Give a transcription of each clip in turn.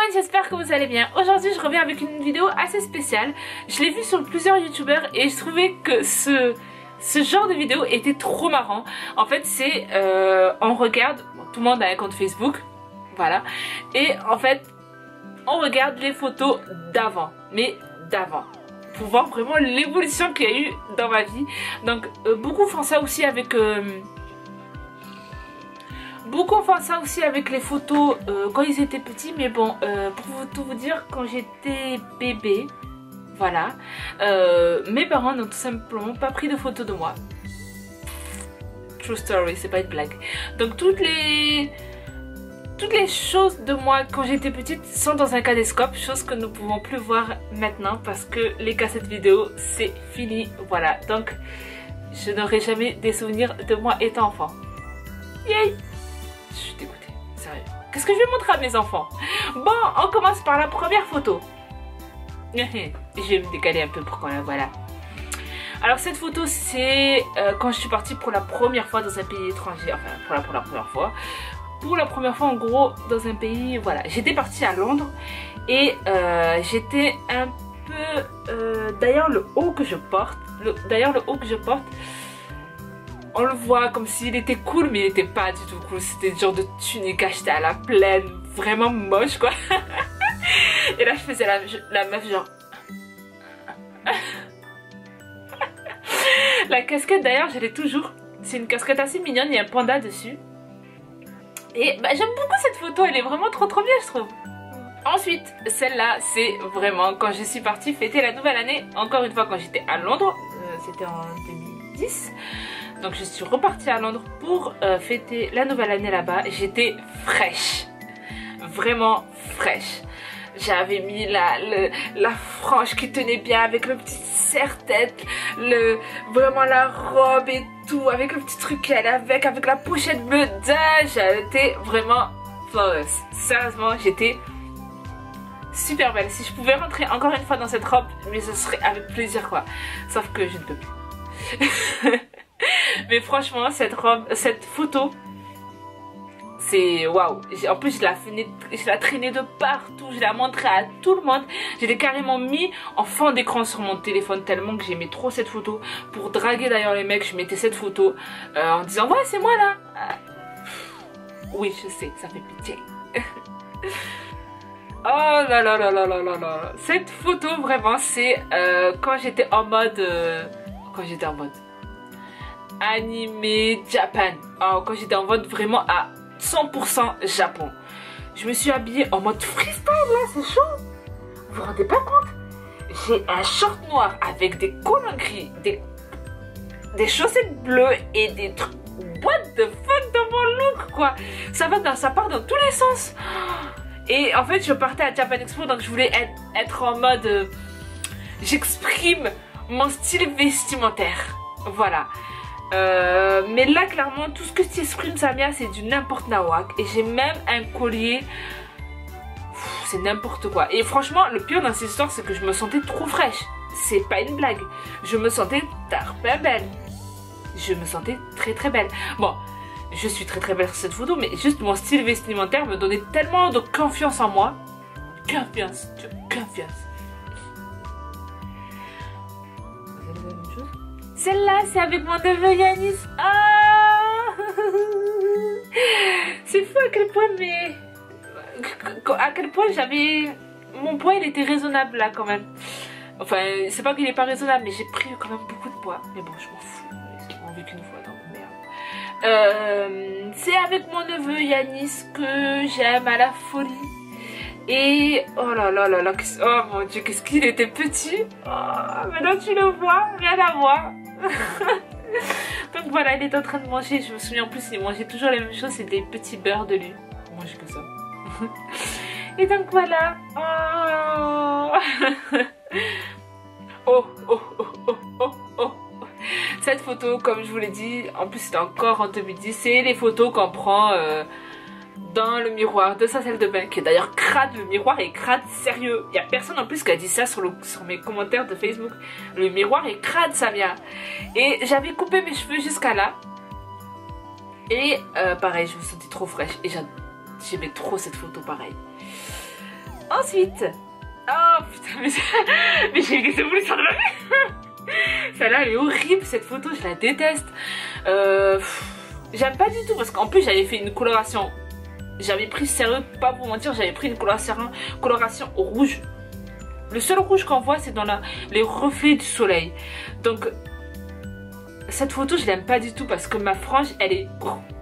monde, j'espère que vous allez bien. Aujourd'hui je reviens avec une vidéo assez spéciale. Je l'ai vue sur plusieurs youtubeurs et je trouvais que ce genre de vidéo était trop marrant. En fait c'est, on regarde, bon, tout le monde a un compte Facebook, voilà. Et en fait on regarde les photos d'avant, mais d'avant, pour voir vraiment l'évolution qu'il y a eu dans ma vie. Donc beaucoup font ça aussi avec... Beaucoup font ça aussi avec les photos quand ils étaient petits, mais bon, pour tout vous dire, quand j'étais bébé, voilà, mes parents n'ont tout simplement pas pris de photos de moi. True story, c'est pas une blague. Donc toutes les choses de moi quand j'étais petite sont dans un caméscope, chose que nous ne pouvons plus voir maintenant parce que les cassettes vidéo c'est fini, voilà. Donc je n'aurai jamais des souvenirs de moi étant enfant. Yay! Je suis dégoûtée, sérieux. Qu'est-ce que je vais montrer à mes enfants? Bon, on commence par la première photo. Je vais me décaler un peu pour qu'on la voit là. Alors cette photo c'est quand je suis partie pour la première fois dans un pays étranger. Enfin pour la première fois. Pour la première fois en gros dans un pays, voilà. J'étais partie à Londres et j'étais un peu... d'ailleurs le haut que je porte, on le voit comme s'il était cool, mais il était pas du tout cool. C'était le genre de tunique achetée à la plaine, vraiment moche quoi. Et là je faisais la meuf genre... La casquette d'ailleurs je l'ai toujours. C'est une casquette assez mignonne, il y a un panda dessus. Et bah, j'aime beaucoup cette photo, elle est vraiment trop bien je trouve. Ensuite, celle-là c'est vraiment quand je suis partie fêter la nouvelle année. Encore une fois quand j'étais à Londres, c'était en 2010. Donc je suis repartie à Londres pour fêter la nouvelle année là-bas. J'étais fraîche, vraiment fraîche. J'avais mis la frange qui tenait bien avec le petit serre-tête, vraiment la robe et tout, avec le petit truc qu'elle avait, avec la pochette bleue. J'étais vraiment flawless. Sérieusement, j'étais super belle. Si je pouvais rentrer encore une fois dans cette robe, mais ce serait avec plaisir quoi. Sauf que je ne peux plus. Mais franchement cette robe, cette photo c'est waouh. En plus je la traînais de partout, je la montrais à tout le monde. Je l'ai carrément mis en fond d'écran sur mon téléphone tellement que j'aimais trop cette photo. Pour draguer d'ailleurs les mecs, je mettais cette photo en disant ouais c'est moi là. Oui je sais, ça fait pitié. Oh là là là là là là là. Cette photo vraiment c'est quand j'étais en mode animé Japan. Oh, quand j'étais en mode vraiment à 100% Japon. Je me suis habillée en mode freestyle là, c'est chaud. Vous vous rendez pas compte? J'ai un short noir avec des collants gris, des chaussettes bleues et des trucs. What the fuck dans mon look quoi. Ça part dans tous les sens. Et en fait je partais à Japan Expo donc je voulais être en mode j'exprime mon style vestimentaire. Voilà. Mais là clairement tout ce que tu exprimes Samia c'est du n'importe nawak. Et j'ai même un collier. C'est n'importe quoi. Et franchement le pire dans cette histoire c'est que je me sentais trop fraîche. C'est pas une blague. Je me sentais tarpin belle. Je me sentais très belle. Bon, je suis très belle sur cette photo, mais juste mon style vestimentaire me donnait tellement de confiance en moi. Confiance. Celle-là, c'est avec mon neveu Yanis. Ah c'est fou à quel point j'avais... Mon poids, il était raisonnable là quand même. Enfin, c'est pas qu'il est pas raisonnable, mais j'ai pris quand même beaucoup de poids. Mais bon, je m'en fous. Ils m'ont vu qu'une fois, donc merde. C'est avec mon neveu Yanis que j'aime à la folie. Et oh là là là là, oh mon dieu, qu'est-ce qu'il était petit. Oh, maintenant tu le vois, rien à voir. Donc voilà, il est en train de manger. Je me souviens en plus, il mangeait toujours la même chose, c'est des petits beurres de lait. Il mangeait que ça. Et donc voilà. Oh. Cette photo, comme je vous l'ai dit, en plus c'était encore en 2010, c'est les photos qu'on prend dans le miroir de sa salle de bain, qui est d'ailleurs crade. Le miroir est crade, sérieux. Il n'y a personne en plus qui a dit ça sur mes commentaires de Facebook. Le miroir est crade, Samia. Et j'avais coupé mes cheveux jusqu'à là. Et pareil, je me sentais trop fraîche. Et j'aimais trop cette photo, pareil. Ensuite, oh putain, mais j'ai voulu faire de ma vie. Celle-là, elle est horrible, cette photo, je la déteste. J'aime pas du tout parce qu'en plus, j'avais fait une coloration. J'avais pris, sérieux, pas pour mentir, j'avais pris une coloration rouge. Le seul rouge qu'on voit, c'est dans les reflets du soleil. Donc, cette photo, je l'aime pas du tout parce que ma frange, elle est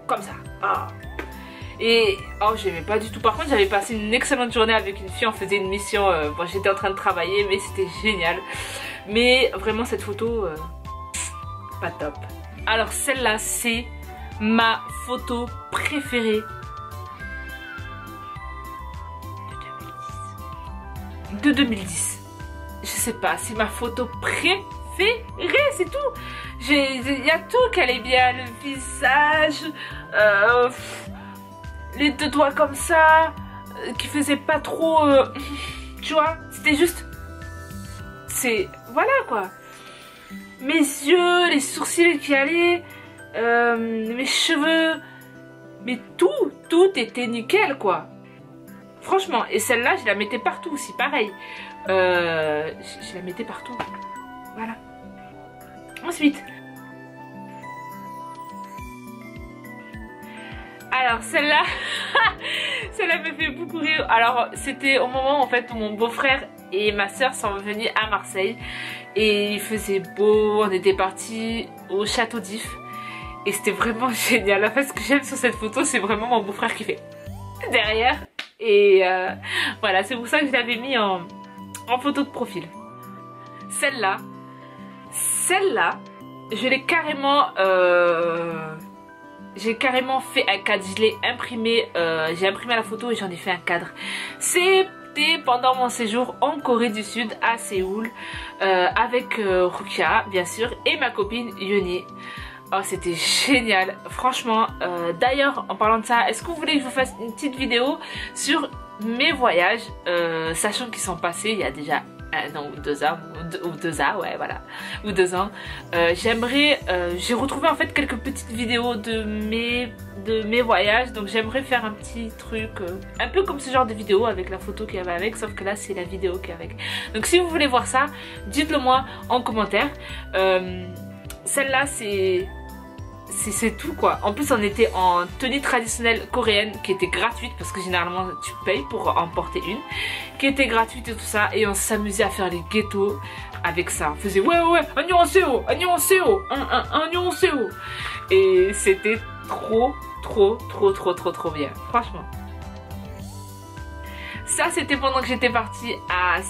comme ça. Ah. Et oh, j'aimais pas du tout. Par contre, j'avais passé une excellente journée avec une fille. On faisait une mission. Bon, j'étais en train de travailler, mais c'était génial. Mais vraiment, cette photo, pas top. Alors, celle-là, c'est ma photo préférée de 2010. Je sais pas, c'est ma photo préférée, c'est tout. Il y a tout qu'elle est bien, le visage, les deux doigts comme ça, qui faisaient pas trop, tu vois, c'était juste, voilà quoi. Mes yeux, les sourcils qui allaient, mes cheveux, mais tout était nickel quoi. Franchement, et celle-là, je la mettais partout aussi, pareil. Je la mettais partout. Voilà. Ensuite. Alors, celle-là, celle-là me fait beaucoup rire. Alors, c'était au moment en fait où mon beau-frère et ma soeur sont venus à Marseille. Et il faisait beau, on était partis au château d'If. Et c'était vraiment génial. En fait, ce que j'aime sur cette photo, c'est vraiment mon beau-frère qui fait derrière. Et voilà, c'est pour ça que je l'avais mis en photo de profil. Celle-là, je l'ai carrément, j'ai carrément fait un cadre. Je l'ai imprimé, j'ai imprimé la photo et j'en ai fait un cadre. C'était pendant mon séjour en Corée du Sud, à Séoul, avec Rukia, bien sûr, et ma copine Yoni. Oh, c'était génial, franchement. D'ailleurs, en parlant de ça, est-ce que vous voulez que je vous fasse une petite vidéo sur mes voyages, sachant qu'ils sont passés il y a déjà 1 an ou 2 ans, ou 2 ans, ouais, voilà, ou 2 ans. J'aimerais, j'ai retrouvé en fait quelques petites vidéos de mes voyages, donc j'aimerais faire un petit truc, un peu comme ce genre de vidéo avec la photo qu'il y avait avec, sauf que là c'est la vidéo qu'il y a avec. Donc si vous voulez voir ça, dites-le moi en commentaire. Celle-là c'est tout quoi. En plus on était en tenue traditionnelle coréenne qui était gratuite parce que généralement tu payes pour en porter une, qui était gratuite et tout ça, et on s'amusait à faire les ghettos avec ça. On faisait ouais annyeonghaseyo, annyeonghaseyo, annyeonghaseyo, et c'était trop bien, franchement. Ça c'était pendant que j'étais partie à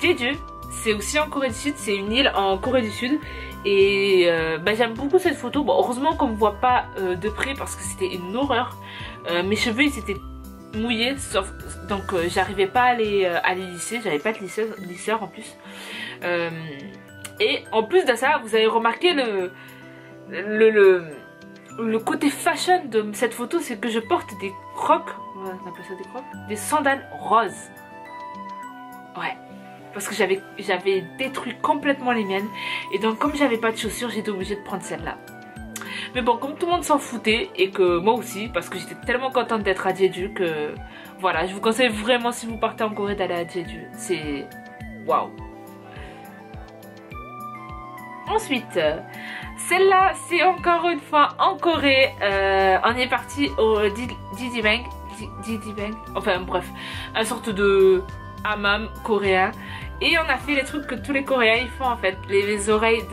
Jeju. C'est aussi en Corée du Sud, c'est une île en Corée du Sud. Et j'aime beaucoup cette photo. Bon, heureusement qu'on ne me voit pas de près parce que c'était une horreur. Mes cheveux ils étaient mouillés, donc j'arrivais pas à les lisser. J'avais pas de lisseur en plus. Et en plus de ça, vous avez remarqué le côté fashion de cette photo, c'est que je porte des crocs. On appelle ça des crocs, des sandales roses. Ouais. Parce que j'avais détruit complètement les miennes. Et donc comme j'avais pas de chaussures, j'étais obligée de prendre celle-là. Mais bon, comme tout le monde s'en foutait, et que moi aussi, parce que j'étais tellement contente d'être à Jeju, que voilà, je vous conseille vraiment si vous partez en Corée d'aller à Jeju. C'est waouh. Ensuite, celle-là, c'est encore une fois en Corée. On est parti au Jijibang. Enfin bref, une sorte de hammam coréen, et on a fait les trucs que tous les Coréens ils font en fait, les oreilles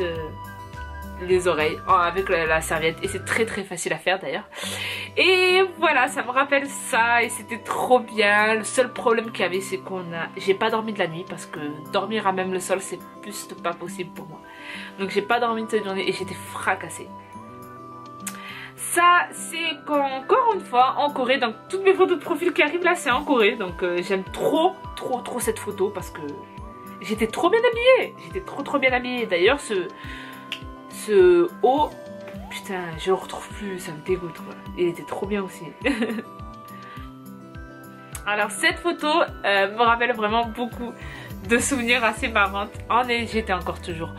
avec la serviette, et c'est très facile à faire d'ailleurs. Et voilà, ça me rappelle ça, et c'était trop bien. Le seul problème qu'il y avait, c'est j'ai pas dormi de la nuit, parce que dormir à même le sol c'est plus pas possible pour moi. Donc j'ai pas dormi de cette journée et j'étais fracassée. Ça c'est encore une fois en Corée, donc toutes mes photos de profil qui arrivent là c'est en Corée, donc j'aime trop cette photo parce que j'étais trop bien habillée, trop bien habillée. D'ailleurs ce haut, putain je le retrouve plus, ça me dégoûte quoi. Il était trop bien aussi. Alors cette photo me rappelle vraiment beaucoup de souvenirs assez marrantes. J'étais encore toujours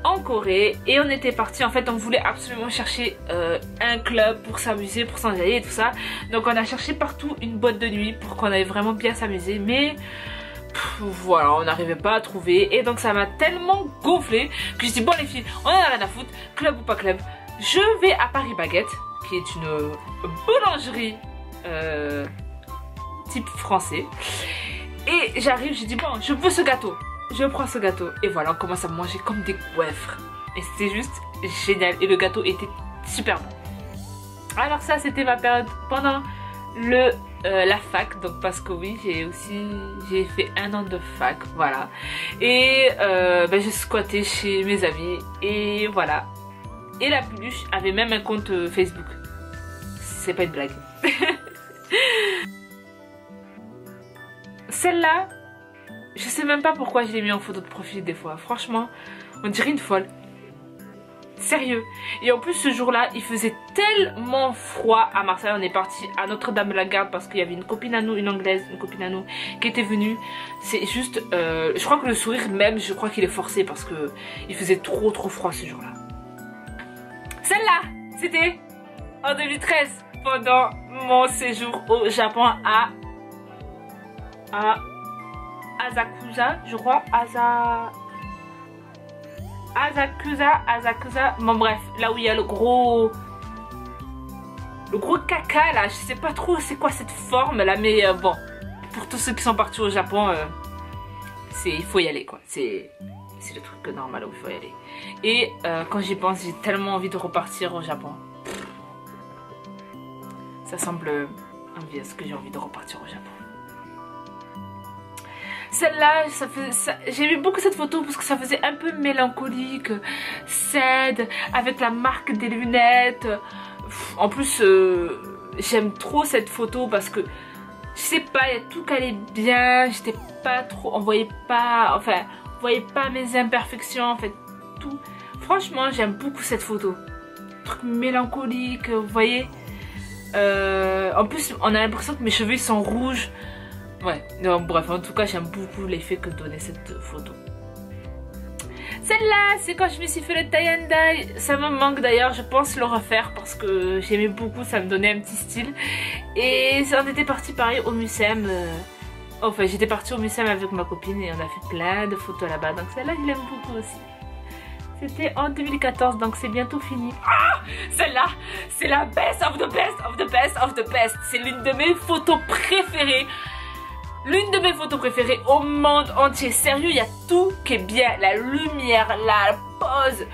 en Corée, et on était parti, en fait on voulait absolument chercher un club pour s'amuser, pour s'enjailler et tout ça. Donc on a cherché partout une boîte de nuit pour qu'on aille vraiment bien s'amuser, mais voilà, on n'arrivait pas à trouver. Et donc ça m'a tellement gonflé que je dis bon les filles, on en a rien à foutre, club ou pas club. Je vais à Paris Baguette, qui est une boulangerie type français. Et j'arrive, je dis bon, je veux ce gâteau. Je prends ce gâteau. Et voilà, on commence à manger comme des goiffres. Et c'était juste génial. Et le gâteau était super bon. Alors ça, c'était ma période pendant la fac. Donc parce que oui, j'ai fait 1 an de fac. Voilà. Et j'ai squatté chez mes amis. Et voilà. Et la peluche avait même un compte Facebook. C'est pas une blague. Celle-là, je sais même pas pourquoi je l'ai mis en photo de profil des fois. Franchement, on dirait une folle. Sérieux. Et en plus ce jour-là, il faisait tellement froid à Marseille. On est parti à Notre-Dame-la-Garde parce qu'il y avait une copine à nous, une anglaise, une copine à nous qui était venue. C'est juste, je crois que le sourire même, je crois qu'il est forcé parce que il faisait trop froid ce jour-là. Celle-là, c'était en 2013 pendant mon séjour au Japon à Asakusa, je crois. Asakusa, bon bref, là où il y a le gros caca là, je sais pas trop c'est quoi cette forme là, mais bon, pour tous ceux qui sont partis au Japon, il faut y aller quoi, c'est le truc normal où il faut y aller. Et quand j'y pense, j'ai tellement envie de repartir au Japon. Ça semble envieux ce que j'ai envie de repartir au Japon. Celle-là, j'ai aimé beaucoup cette photo parce que ça faisait un peu mélancolique, sad, avec la marque des lunettes. En plus, j'aime trop cette photo parce que, je sais pas, il y a tout qui allait bien, j'étais pas trop, on voyait pas mes imperfections, en fait, tout. Franchement, j'aime beaucoup cette photo. Truc mélancolique, vous voyez. En plus, on a l'impression que mes cheveux ils sont rouges. Ouais, non, bref, en tout cas, j'aime beaucoup l'effet que donnait cette photo. Celle-là, c'est quand je me suis fait le tie and dye. Ça me manque d'ailleurs, je pense le refaire parce que j'aimais beaucoup, ça me donnait un petit style. Et on était parti pareil au Mucem. Enfin, j'étais partie au Mucem avec ma copine et on a fait plein de photos là-bas. Donc celle-là, je l'aime beaucoup aussi. C'était en 2014, donc c'est bientôt fini. Ah, celle-là, c'est la best of the best of the best of the best. C'est l'une de mes photos préférées. L'une de mes photos préférées au monde entier. Sérieux, il y a tout qui est bien. La lumière, la pose,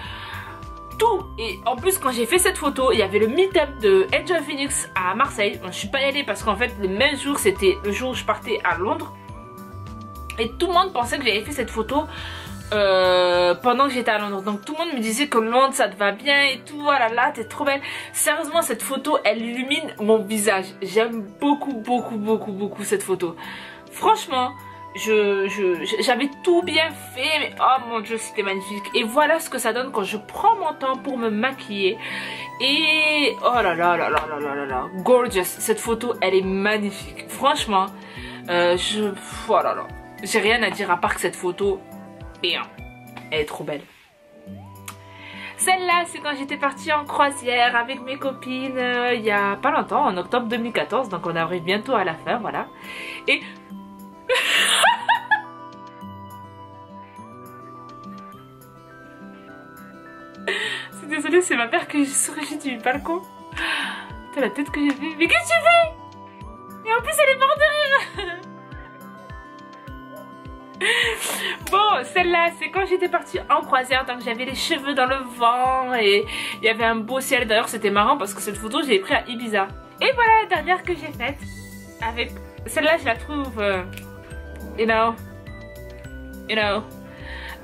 tout. Et en plus, quand j'ai fait cette photo, il y avait le meet-up de Enjoy Phoenix à Marseille. Je suis pas y allée parce qu'en fait, le même jour, c'était le jour où je partais à Londres. Et tout le monde pensait que j'avais fait cette photo pendant que j'étais à Londres. Donc tout le monde me disait que Londres, ça te va bien et tout. Voilà, là, t'es trop belle. Sérieusement, cette photo, elle illumine mon visage. J'aime beaucoup, beaucoup, beaucoup, beaucoup cette photo. Franchement, j'avais tout bien fait, mais oh mon dieu, c'était magnifique. Et voilà ce que ça donne quand je prends mon temps pour me maquiller. Et oh là là là là là là là là, gorgeous. Cette photo, elle est magnifique. Franchement, oh là là, j'ai rien à dire à part que cette photo, bien, elle est trop belle. Celle-là, c'est quand j'étais partie en croisière avec mes copines il y a pas longtemps, en octobre 2014. Donc on arrive bientôt à la fin, voilà. Et c'est désolée, c'est ma mère qui surgit du balcon. T'as la tête que j'ai fait. Mais qu'est-ce que tu fais? Et en plus elle est morte de rire. Bon, celle-là, c'est quand j'étais partie en croisière. Donc j'avais les cheveux dans le vent et il y avait un beau ciel. D'ailleurs c'était marrant parce que cette photo je l'ai prise à Ibiza. Et voilà la dernière que j'ai faite. Avec celle-là, je la trouve you know.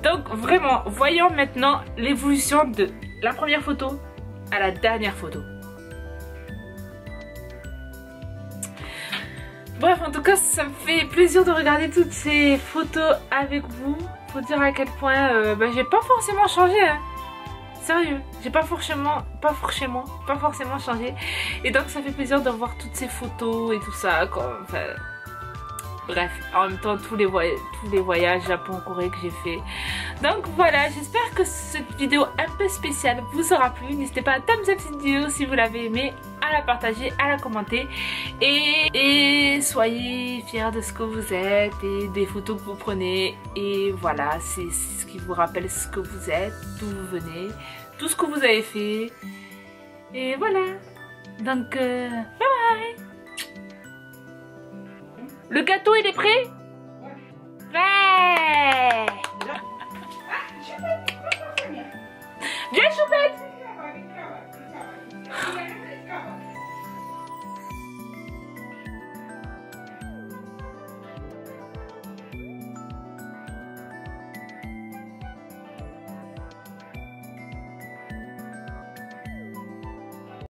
Donc vraiment, voyons maintenant l'évolution de la première photo à la dernière photo. Bref, en tout cas, ça me fait plaisir de regarder toutes ces photos avec vous. Faut dire à quel point j'ai pas forcément changé, hein. Sérieux, j'ai pas forcément changé. Et donc ça fait plaisir de voir toutes ces photos et tout ça, quoi. Enfin, bref, en même temps tous les voyages Japon, Corée que j'ai fait. Donc voilà, j'espère que cette vidéo un peu spéciale vous aura plu. N'hésitez pas à thumbs up cette vidéo si vous l'avez aimé, à la partager, à la commenter. Et soyez fiers de ce que vous êtes et des photos que vous prenez. Et voilà, c'est ce qui vous rappelle ce que vous êtes, d'où vous venez, tout ce que vous avez fait. Et voilà. Donc, bye bye. Le gâteau, il est prêt? Ouais.